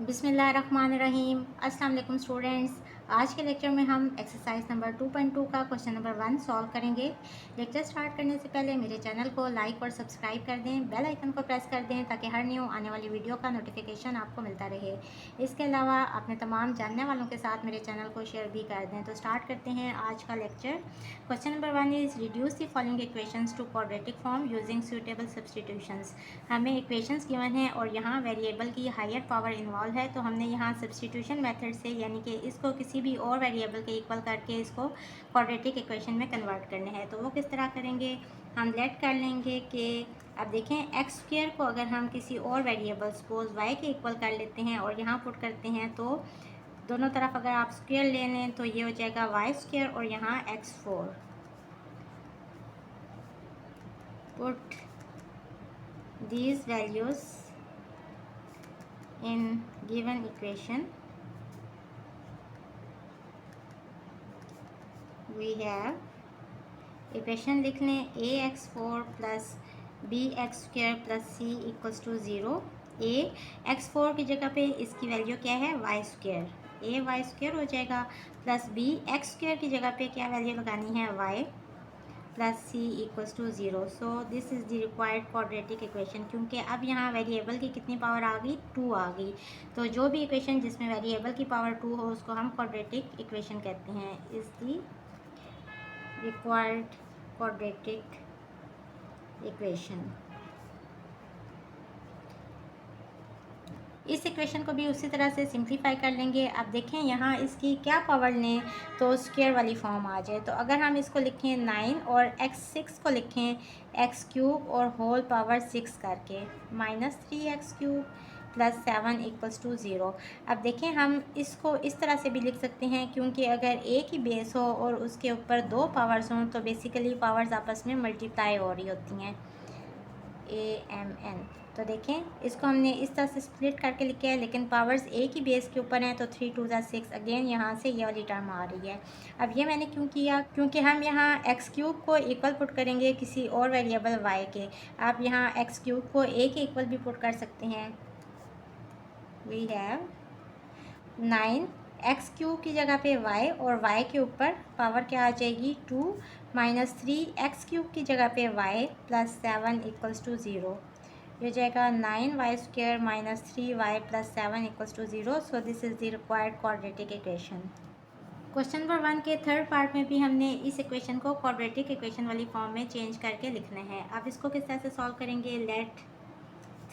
बिस्मिल्लाहिर्रहमानिर्रहीम। अस्सलाम वालेकुम स्टूडेंट्स। आज के लेक्चर में हम एक्सरसाइज नंबर 2.2 का क्वेश्चन नंबर 1 सॉल्व करेंगे। लेक्चर स्टार्ट करने से पहले मेरे चैनल को लाइक और सब्सक्राइब कर दें, बेल आइकन को प्रेस कर दें ताकि हर न्यू आने वाली वीडियो का नोटिफिकेशन आपको मिलता रहे। इसके अलावा अपने तमाम जानने वालों के साथ मेरे चैनल को शेयर भी कर दें। तो स्टार्ट करते हैं आज का lecture. Question number 1 is reduce the following equations to quadratic form using suitable substitutions. हमें इक्वेशंस गिवन है और यहाँ वेरिएबल की हायर पावर इन्वॉल्व है, तो हमने यहाँ सब्सटीट्यूशन मेथड से यानी कि इसको किसी भी और वेरिएबल के इक्वल करके इसको क्वाड्रेटिक इक्वेशन में कन्वर्ट करने हैं। तो वो किस तरह करेंगे, हम लेट कर लेंगे कि अब देखें एक्स स्क्वायर को अगर हम किसी और वेरिएबल सपोज वाई के इक्वल कर लेते हैं और यहाँ पुट करते हैं, तो दोनों तरफ अगर आप स्क्वायर ले लें तो ये हो जाएगा वाई स्क्वायर और यहाँ x4। Put these values in given equation, we have equation लिख लें ax4 plus b x square plus c equals to 0। x4 की जगह पे इसकी वैल्यू क्या है वाई स्क्र, वाई स्क्र हो जाएगा, प्लस बी एक्स स्क्र की जगह पे क्या वैल्यू लगानी है y plus c equals to 0। So this is the required quadratic equation. क्योंकि अब यहाँ वेरिएबल की कितनी पावर आ गई, 2 आ गई। तो जो भी इक्वेशन जिसमें वेरिएबल की पावर 2 हो उसको हम क्वाड्रेटिक इक्वेशन कहते हैं। Is the required quadratic equation. इस इक्वेशन को भी उसी तरह से सिंप्लीफाई कर लेंगे। अब देखें यहाँ इसकी क्या पावर लें तो स्क्वायर वाली फॉर्म आ जाए। तो अगर हम इसको लिखें 9 और x6 को लिखें x³ और होल पावर 6 करके -3x³ प्लस 7 इक्वल्स टू 0। अब देखें हम इसको इस तरह से भी लिख सकते हैं, क्योंकि अगर एक ही बेस हो और उसके ऊपर 2 पावर्स हों तो बेसिकली पावर्स आपस में मल्टीप्लाई हो रही होती हैं, AMN। तो देखें इसको हमने इस तरह से स्प्लिट करके लिखा है, लेकिन पावर्स एक ही बेस के ऊपर हैं तो 3 2 6 अगेन यहाँ से ये वाली टर्म आ रही है। अब ये मैंने क्यों किया, क्योंकि हम यहाँ x³ को इक्वल पुट करेंगे किसी और वेरिएबल y के। आप यहाँ x³ को a के इक्वल भी पुट कर सकते हैं। वी हैव 9 x³ की जगह पे y और y के ऊपर पावर क्या आ जाएगी 2 -3 x³ की जगह पे y प्लस 7 इक्वल्स टू 0। ये हो जाएगा 9y² minus 3y plus 7 equals to 0। So this is the required quadratic equation. Question number 1 के थर्ड पार्ट में भी हमने इस इक्वेशन को क्वाड्रेटिक इक्वेशन वाली फॉर्म में चेंज करके लिखना है। अब इसको किस तरह से सॉल्व करेंगे, late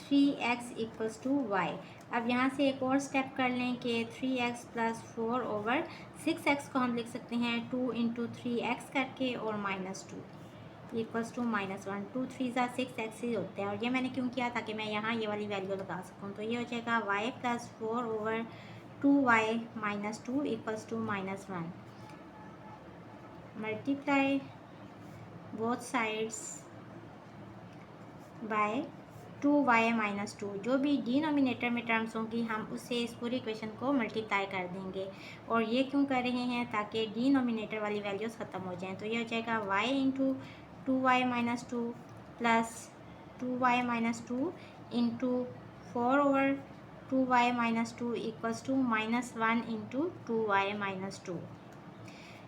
3x equals to y. अब यहाँ से एक और स्टेप कर लें कि 3x प्लस 4 ओवर 6x को हम लिख सकते हैं 2 इंटू 3x करके और -2 इक्वल्स टू -1। 2 3 6x ही होते हैं। और ये मैंने क्यों किया, ताकि मैं यहाँ ये वाली वैल्यू लगा सकूँ। तो ये हो जाएगा y plus 4 over 2y minus 2 equals to -1। Multiply both sides by 2y minus 2। जो भी डिनोमिनेटर में टर्म्स होंगी हम उससे इस पूरी इक्वेशन को मल्टीप्लाई कर देंगे। और ये क्यों कर रहे हैं, ताकि डिनोमिनेटर वाली वैल्यूज़ ख़त्म हो जाएं। तो ये हो जाएगा y into 2y minus 2 plus 2y minus 2 into 4 over 2y minus 2 equals to -1 into 2y minus 2।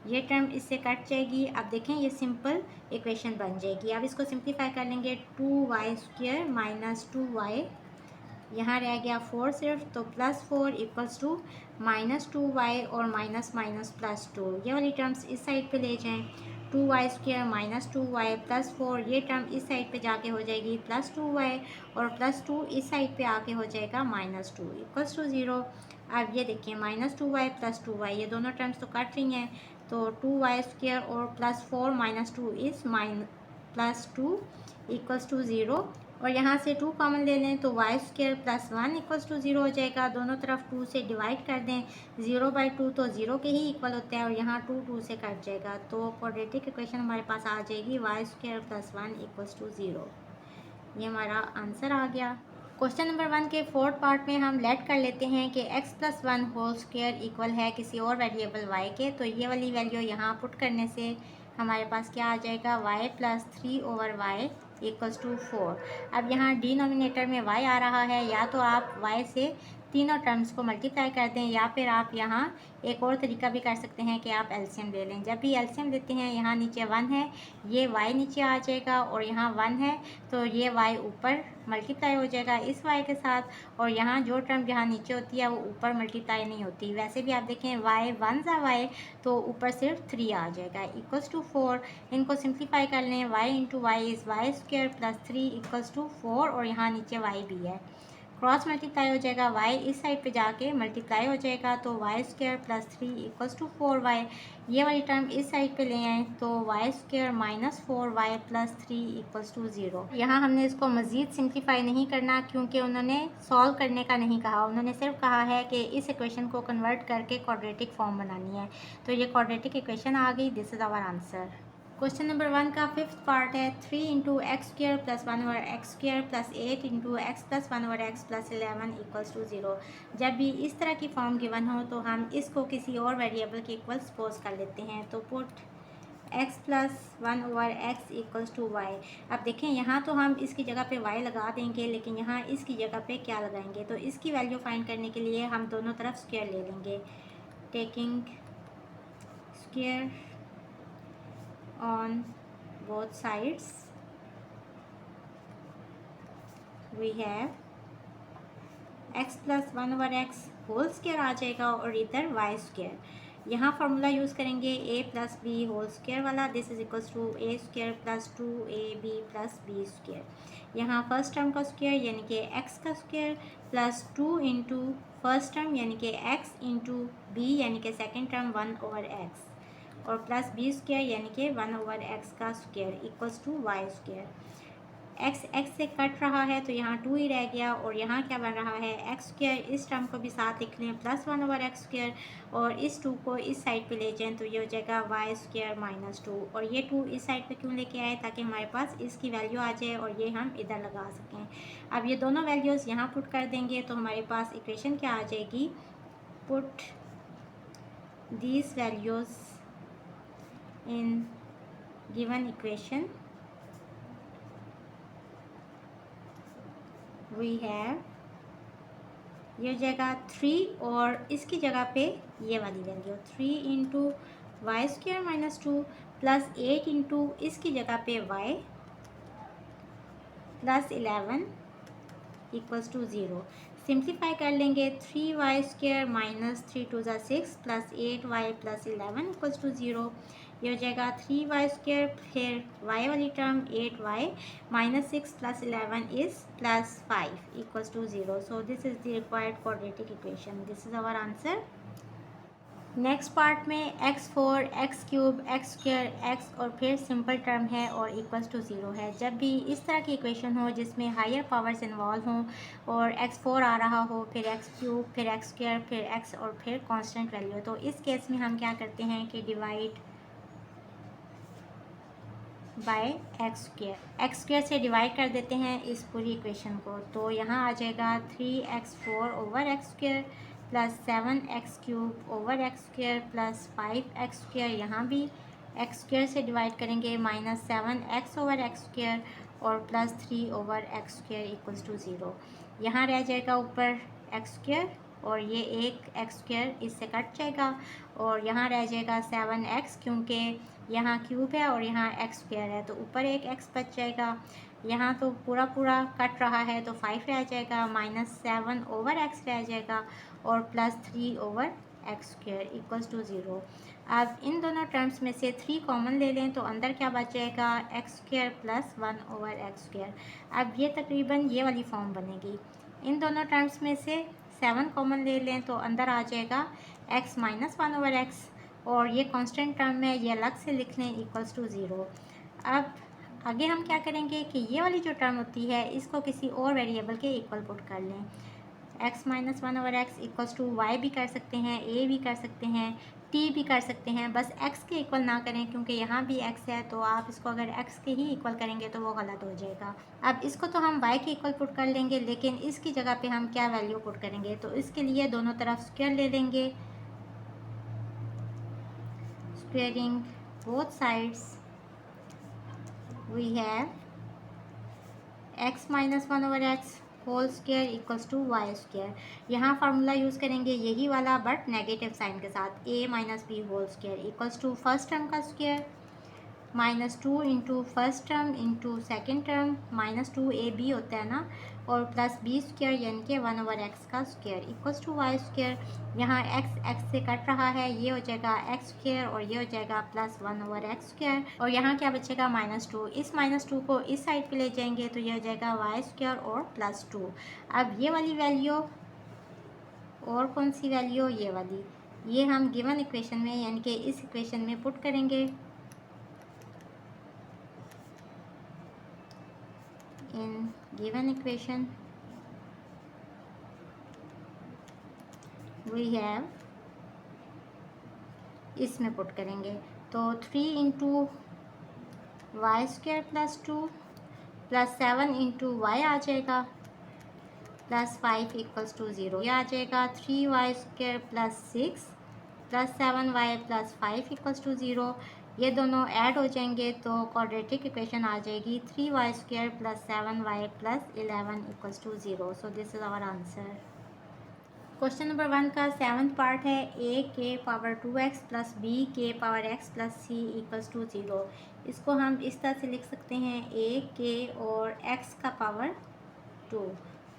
ये टर्म इससे कट जाएगी। अब देखें ये सिंपल इक्वेशन बन जाएगी। अब इसको सिंप्लीफाई कर लेंगे 2y² माइनस 2y, यहाँ रह गया 4 सिर्फ, तो प्लस 4 इक्वल्स टू -2y और माइनस माइनस प्लस 2। ये वाली टर्म्स इस साइड पे ले जाएं, 2y² माइनस 2y प्लस 4, ये टर्म इस साइड पे जाके हो जाएगी प्लस 2y और प्लस 2 इस साइड पे आके हो जाएगा -2 इक्वल्स टू 0। अब ये देखिए -2y प्लस 2y ये दोनों टर्म्स तो कट रही हैं, तो 2y² और plus 4 minus 2 is plus 2 equals to 0। और यहाँ से 2 कॉमन ले लें तो y² प्लस 1 इक्वल्स टू 0 हो जाएगा। दोनों तरफ 2 से डिवाइड कर दें, 0/2 तो 0 के ही इक्वल होता है और यहाँ 2 2 से कट जाएगा। तो क्वाड्रेटिक इक्वेशन हमारे पास आ जाएगी y² प्लस 1 इक्वल्स टू 0। ये हमारा आंसर आ गया। क्वेश्चन नंबर 1 के फोर्थ पार्ट में हम लेट कर लेते हैं कि x plus 1 whole square equal है किसी और वेरिएबल y के। तो ये वाली वैल्यू यहाँ पुट करने से हमारे पास क्या आ जाएगा, y plus 3 over y equals to 4। अब यहाँ डिनोमिनेटर में y आ रहा है, या तो आप y से तीनों टर्म्स को मल्टीप्लाई कर दें, या फिर आप यहाँ एक और तरीका भी कर सकते हैं कि आप एलसीएम ले लें। जब भी एलसीएम लेते हैं, यहाँ नीचे 1 है, ये y नीचे आ जाएगा, और यहाँ 1 है तो ये y ऊपर मल्टीप्लाई हो जाएगा इस y के साथ, और यहाँ जो टर्म यहाँ नीचे होती है वो ऊपर मल्टीप्लाई नहीं होती। वैसे भी आप देखें y 1 सा y तो ऊपर सिर्फ 3 आ जाएगा इक्वल्स टू 4। इनको सिंप्लीफाई कर लें, y into y is y square plus 3 equals to 4, और यहाँ नीचे y भी है, क्रॉस मल्टीप्लाई हो जाएगा, y इस साइड पे जाके मल्टीप्लाई हो जाएगा, तो y square plus 3 equals to 4y। ये वाली टर्म इस साइड पे ले आए तो y square minus 4y plus 3 equals to 0। यहाँ हमने इसको मज़ीद सिंप्लीफाई नहीं करना क्योंकि उन्होंने सॉल्व करने का नहीं कहा, उन्होंने सिर्फ कहा है कि इस इक्वेशन को कन्वर्ट करके क्वाड्रेटिक फॉर्म बनानी है। तो ये क्वाड्रेटिक इक्वेशन आ गई, this is our answer. Question number 1 का 5th पार्ट है 3 into x square plus 1 over x square plus 8 into x plus 1 over x plus 11 equals to 0। जब भी इस तरह की फॉर्म गिवन हो तो हम इसको किसी और वेरिएबल के इक्वल सपोज कर लेते हैं। तो put x plus 1 over x equals to y. अब देखें यहाँ तो हम इसकी जगह पे y लगा देंगे, लेकिन यहाँ इसकी जगह पे क्या लगाएंगे, तो इसकी वैल्यू फाइंड करने के लिए हम दोनों तरफ स्क्वायर ले लेंगे। Taking square on both sides we have x plus 1 over x whole square आ जाएगा, और इधर y स्क्वायर। यहाँ फार्मूला यूज़ करेंगे a plus b whole square वाला, this is equals to a square plus 2ab plus b square. यहाँ first term का square यानी कि x का square plus 2 into first term यानी कि x इंटू b यानी कि सेकेंड टर्म 1 ओवर x, और प्लस बी स्क्वायर यानी कि 1 ओवर एक्स का square equals to y square. X x से कट रहा है तो यहाँ 2 ही रह गया, और यहाँ क्या बन रहा है एक्स स्क्वायर, इस टर्म को भी साथ लिख लें प्लस 1 ओवर एक्स स्क्वायर, और इस 2 को इस साइड पे ले जाएं तो ये हो जाएगा वाई स्क्वायर माइनस 2। और ये 2 इस साइड पे क्यों लेके आए, ताकि हमारे पास इसकी वैल्यू आ जाए और ये हम इधर लगा सकें। अब ये दोनों वैल्यूज़ यहाँ पुट कर देंगे तो हमारे पास इक्वेशन क्या आ जाएगी, put these values in given equation we have, ये हो जाएगा 3, और इसकी जगह पे ये वाली value 3 into y square minus 2 plus 8 into इसकी जगह पे y plus 11 equals to 0। Simplify कर लेंगे, 3y स्क्वायर माइनस 3 टू ज़ा 6 plus 8y plus 11 equals to 0। ये हो जाएगा 3y स्क्वायर, फिर y वाली term 8y minus 6 plus 11 is plus 5 equals to 0। So this is the required quadratic equation, this is our answer. Next part में x4 x cube x square x और फिर simple term है और equals to 0 है। जब भी इस तरह की इक्वेशन हो जिसमें हायर पावर्स इन्वॉल्व हों और x4 आ रहा हो, फिर एक्स क्यूब, फिर एक्स स्क्वायर, फिर x और फिर कांस्टेंट वैल्यू, तो इस केस में हम क्या करते हैं कि डिवाइड बाय एक्स स्क्वायर से डिवाइड कर देते हैं इस पूरी इक्वेशन को। तो यहाँ आ जाएगा 3x4 over x square plus 7x cube over x square plus 5x square, यहाँ भी एक्स स्क्वायर से डिवाइड करेंगे minus 7x over x square और plus 3 over x square equals to 0। यहाँ रह जाएगा ऊपर एक्स स्क्वायर, और ये एक एक्स स्क्वायर इससे कट जाएगा, और यहाँ रह जाएगा 7x क्योंकि यहाँ क्यूब है और यहाँ एक्स स्क्वायर है तो ऊपर एक एक्स बच जाएगा। यहाँ तो पूरा पूरा कट रहा है तो 5 रह जाएगा, माइनस 7 ओवर एक्स रह जाएगा और plus 3 over x square equals to 0। अब इन दोनों टर्म्स में से 3 कॉमन ले लें तो अंदर क्या बच जाएगा, x square plus 1 over x square. अब ये तकरीबन ये वाली फॉर्म बनेगी। इन दोनों टर्म्स में से 7 कॉमन ले लें तो अंदर आ जाएगा x माइनस 1 ओवर एक्स, और ये कांस्टेंट टर्म है ये अलग से लिख लें इक्वल्स टू 0। अब आगे हम क्या करेंगे कि ये वाली जो टर्म होती है इसको किसी और वेरिएबल के इक्वल पुट कर लें। x minus 1 over x equals to y भी कर सकते हैं, a भी कर सकते हैं, t भी कर सकते हैं, बस x के इक्वल ना करें क्योंकि यहाँ भी x है तो आप इसको अगर x के ही इक्वल करेंगे तो वो गलत हो जाएगा। अब इसको तो हम y के इक्वल पुट कर लेंगे, लेकिन इसकी जगह पे हम क्या वैल्यू पुट करेंगे, तो इसके लिए दोनों तरफ स्क्वायर ले लेंगे, squaring both sides we have x minus 1 over x whole square equals to y square. यहाँ फार्मूला यूज़ करेंगे यही वाला बट नेगेटिव साइन के साथ, a minus b whole square equals to first term का square -2 into first term into second term -2ab होता है ना, और प्लस बी स्क्वायर यानी कि 1/x का square equals to y square. यहाँ x से कट रहा है, ये हो जाएगा x स्क्वायर और ये हो जाएगा प्लस 1/x स्क्वायर, और यहाँ क्या बचेगा -2। इस -2 को इस साइड पे ले जाएंगे तो ये हो जाएगा वाई स्क्वायर और +2। अब ये वाली वैल्यू और कौन सी वैल्यू, ये वाली, ये हम गिवन इक्वेशन में यानी कि इस इक्वेशन में पुट करेंगे। in given equation we have, इसमें पुट करेंगे तो 3 into y square +2 plus 7 into y आ जाएगा प्लस 5 इक्वल्स टू 0। यह आ जाएगा 3y square plus 6 plus 7y plus 5 equals to 0। ये दोनों ऐड हो जाएंगे तो क्वाड्रेटिक इक्वेशन आ जाएगी 3y square plus 7y plus 11 equals to 0। So this is our answer. Question number 1 का 7th पार्ट है a के पावर 2x प्लस b के power x plus c equals to 0। इसको हम इस तरह से लिख सकते हैं a के और x का पावर 2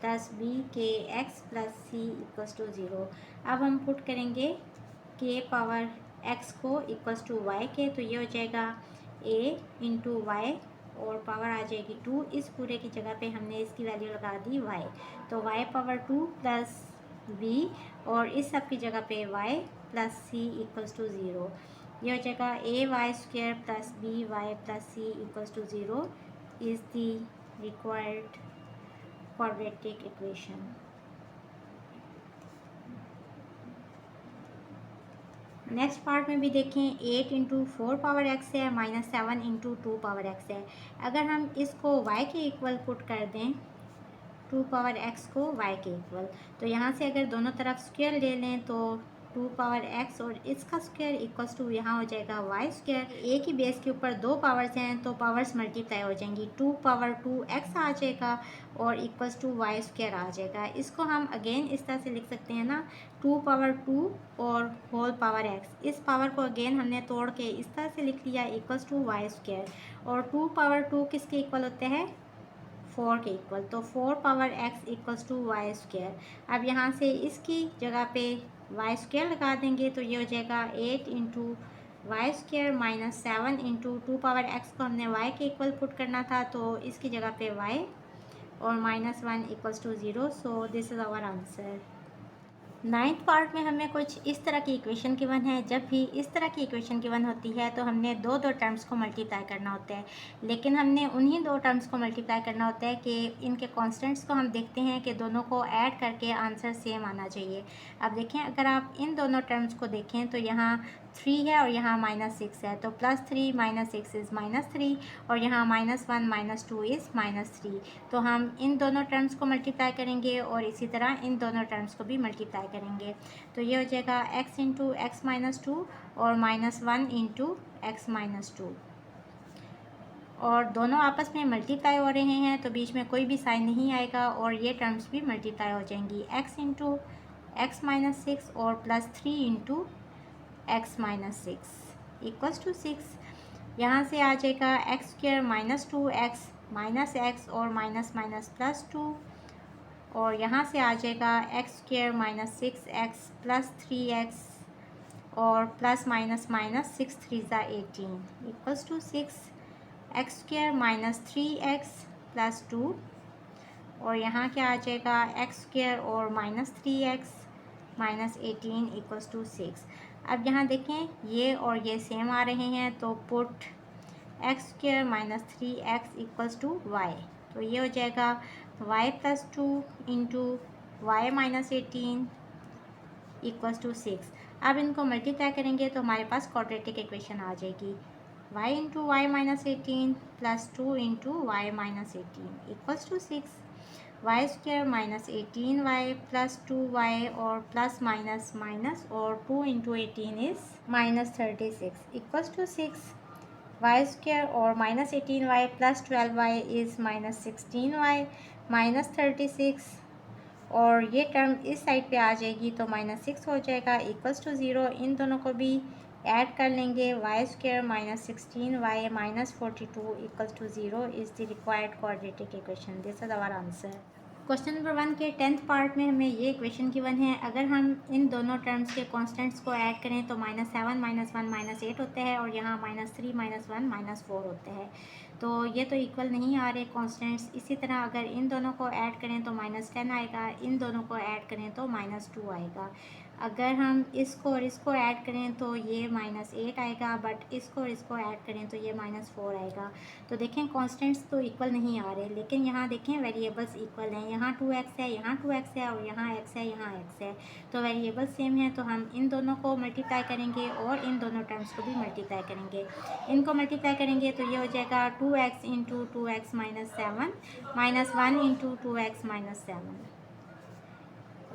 प्लस b के x plus c equals to 0। अब हम पुट करेंगे के पावर x को इक्वल्स टू y के, तो ये हो जाएगा a इंटू वाई और पावर आ जाएगी 2। इस पूरे की जगह पे हमने इसकी वैल्यू लगा दी y, तो y पावर 2 प्लस b और इस सब की जगह पे y plus c equals to 0। ये हो जाएगा a y square plus b y plus c equals to 0 is the required quadratic equation. Next part में भी देखें 8 इंटू 4 पावर x है -7 इंटू 2 पावर x है। अगर हम इसको y के इक्वल पुट कर दें 2 पावर x को y के इक्वल, तो यहाँ से अगर दोनों तरफ स्क्वायर ले लें तो 2 पावर x और इसका स्क्वायर इक्वल्स टू यहाँ हो जाएगा y स्क्वायर। एक ही बेस के ऊपर दो पावर्स हैं तो पावर्स मल्टीप्लाई हो जाएंगी, 2 पावर 2x आ जाएगा और इक्वल्स टू y स्क्वायर आ जाएगा। इसको हम अगेन इस तरह से लिख सकते हैं ना, 2 पावर 2 और होल पावर x। इस पावर को अगेन हमने तोड़ के इस तरह से लिख लिया इक्वल्स टू y स्क्वायर, और 2 पावर 2 किसके इक्वल होते हैं 4 के इक्वल, तो 4 power x equals to y square. अब यहाँ से इसकी जगह पे वाई स्क्वायर लगा देंगे तो ये हो जाएगा 8 into y square minus 7 into 2 power x को हमने y के इक्वल पुट करना था तो इसकी जगह पे y और -1 equals to 0। So this is our answer. 9th part में हमें कुछ इस तरह की इक्वेशन गिवन है। जब भी इस तरह की इक्वेशन गिवन होती है तो हमने दो टर्म्स को मल्टीप्लाई करना होता है, लेकिन हमने उन्हीं दो टर्म्स को मल्टीप्लाई करना होता है कि इनके कांस्टेंट्स को हम देखते हैं कि दोनों को ऐड करके आंसर सेम आना चाहिए। अब देखें, अगर आप इन दोनों टर्म्स को देखें तो यहाँ 3 है और यहाँ -6 है, तो +3 - 6 इज़ -3 और यहाँ -1 - 2 इज़ -3। तो हम इन दोनों टर्म्स को मल्टीप्लाई करेंगे और इसी तरह इन दोनों टर्म्स को भी मल्टीप्लाई करेंगे, तो ये हो जाएगा x इंटू x - 2 और -1 इंटू x - 2, और दोनों आपस में मल्टीप्लाई हो रहे हैं तो बीच में कोई भी साइन नहीं आएगा और ये टर्म्स भी मल्टीप्लाई हो जाएंगी। x इंटू x - 6 और +3 इंटू x - 6 इक्वल्स टू 6। यहाँ से आ जाएगा x square -2x minus x और माइनस +2, और यहाँ से आ जाएगा x स्क्वायर -6x + 3x और प्लस माइनस -6 3 ज़ा 18 equals to 6। x square -3x + 2 और यहाँ क्या आ जाएगा x स्क्वायर और -3x -18 इक्वल्स टू 6। अब यहाँ देखें ये और ये सेम आ रहे हैं तो put x square -3x equals to y, तो ये हो जाएगा y + 2 into y -18 equals to 6। अब इनको मल्टीप्लाई करेंगे तो हमारे पास क्वाड्रेटिक इक्वेशन आ जाएगी, y into y -18 + 2 into y -18 equals to 6। y square -18y + 2y और प्लस माइनस माइनस और 2 into 18 is -36 equals to 6। Y square और minus 18y plus 12y is minus 16y minus 36 और ये टर्म इस side पे आ जाएगी तो माइनस 6 हो जाएगा इक्वल्स टू 0। इन दोनों को भी ऐड कर लेंगे y square minus 16y minus 42 equals to 0 is the required quadratic equation. This is our answer. Question number 1 के 10th पार्ट में हमें ये इक्वेशन गिवन है। अगर हम इन दोनों टर्म्स के कांस्टेंट्स को ऐड करें तो -7 -1 -8 होते हैं और यहाँ -3 -1 -4 होते हैं। तो ये तो इक्वल नहीं आ रहे कांस्टेंट्स। इसी तरह अगर इन दोनों को ऐड करें तो -10 आएगा, इन दोनों को ऐड करें तो -2 आएगा। अगर हम इसको और इसको ऐड करें तो ये -8 आएगा, बट इसको और इसको ऐड करें तो ये -4 आएगा। तो देखें कांस्टेंट्स तो इक्वल नहीं आ रहे, लेकिन यहाँ देखें वेरिएबल्स इक्वल हैं। यहाँ 2x है, यहाँ 2x है और यहाँ x है, यहाँ x है। तो वेरिएबल सेम है तो हम इन दोनों को मल्टीप्लाई करेंगे और इन दोनों टर्म्स को भी मल्टीप्लाई करेंगे। इनको मल्टीप्लाई करेंगे तो ये हो जाएगा 2x into 2x minus 7 -1 into 2x minus 7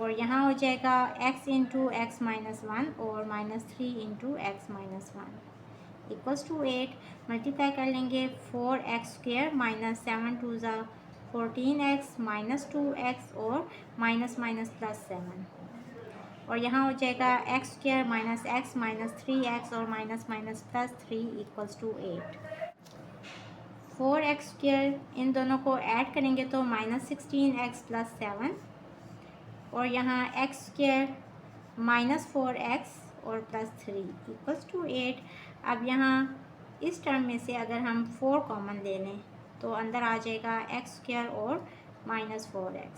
और यहाँ हो जाएगा x इंटू एक्स माइनस 1 और -3 into x minus 1 equals to 8। Multiply कर लेंगे 4x स्क्वेयर माइनस 7 टू ज़ा 14x माइनस 2x और माइनस माइनस प्लस 7 और यहाँ हो जाएगा x square minus x minus 3x और minus minus plus 3 equals to 8। 4x square इन दोनों को ऐड करेंगे तो -16x प्लस 7 और यहाँ x स्क्वेयर -4x और प्लस 3 इक्वल्स टू 8। अब यहाँ इस टर्म में से अगर हम 4 कॉमन ले लें तो अंदर आ जाएगा x स्क्वेयर और -4x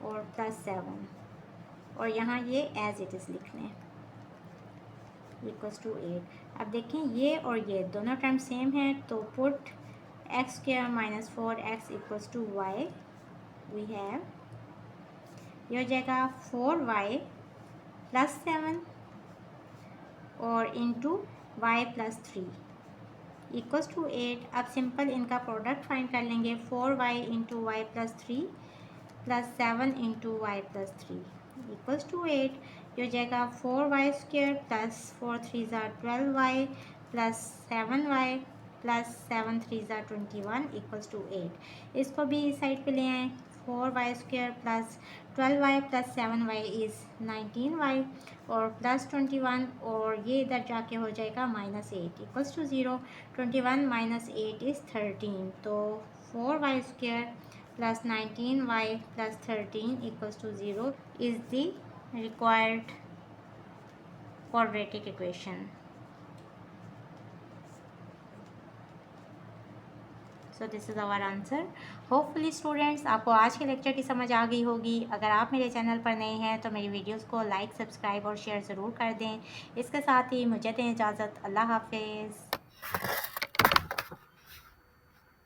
और प्लस 7 और यहाँ ये एज इट इज़ लिख लें इक्वल्स टू 8। अब देखें ये और ये दोनों टर्म सेम है तो put x square -4x equals to y we have ये हो जाएगा 4y प्लस 7 और into y plus 3 equals to 8। अब सिंपल इनका प्रोडक्ट फाइंड कर लेंगे 4y into y plus 3 plus 7 into y plus 3 equals to 8। ये हो जाएगा 4y स्क्वेयर प्लस 4 3 ज़ा 12y प्लस 7y प्लस 7 3 ज़ा 21 इक्वल्स टू 8। इसको भी इस साइड पे ले आएँ 4y square plus 12y plus 7y is 19y और प्लस 21 और ये इधर जाके हो जाएगा -8 इक्वल्स टू 0। 21 माइनस 8 इज़ 13 तो 4y square plus 19y plus 13 equals to 0 is the required quadratic equation. So this is our answer. Hopefully students आपको आज के लेक्चर की समझ आ गई होगी। अगर आप मेरे चैनल पर नए हैं तो मेरी वीडियोस को लाइक, सब्सक्राइब और शेयर ज़रूर कर दें। इसके साथ ही मुझे दें इजाज़त। अल्लाह हाफिज़।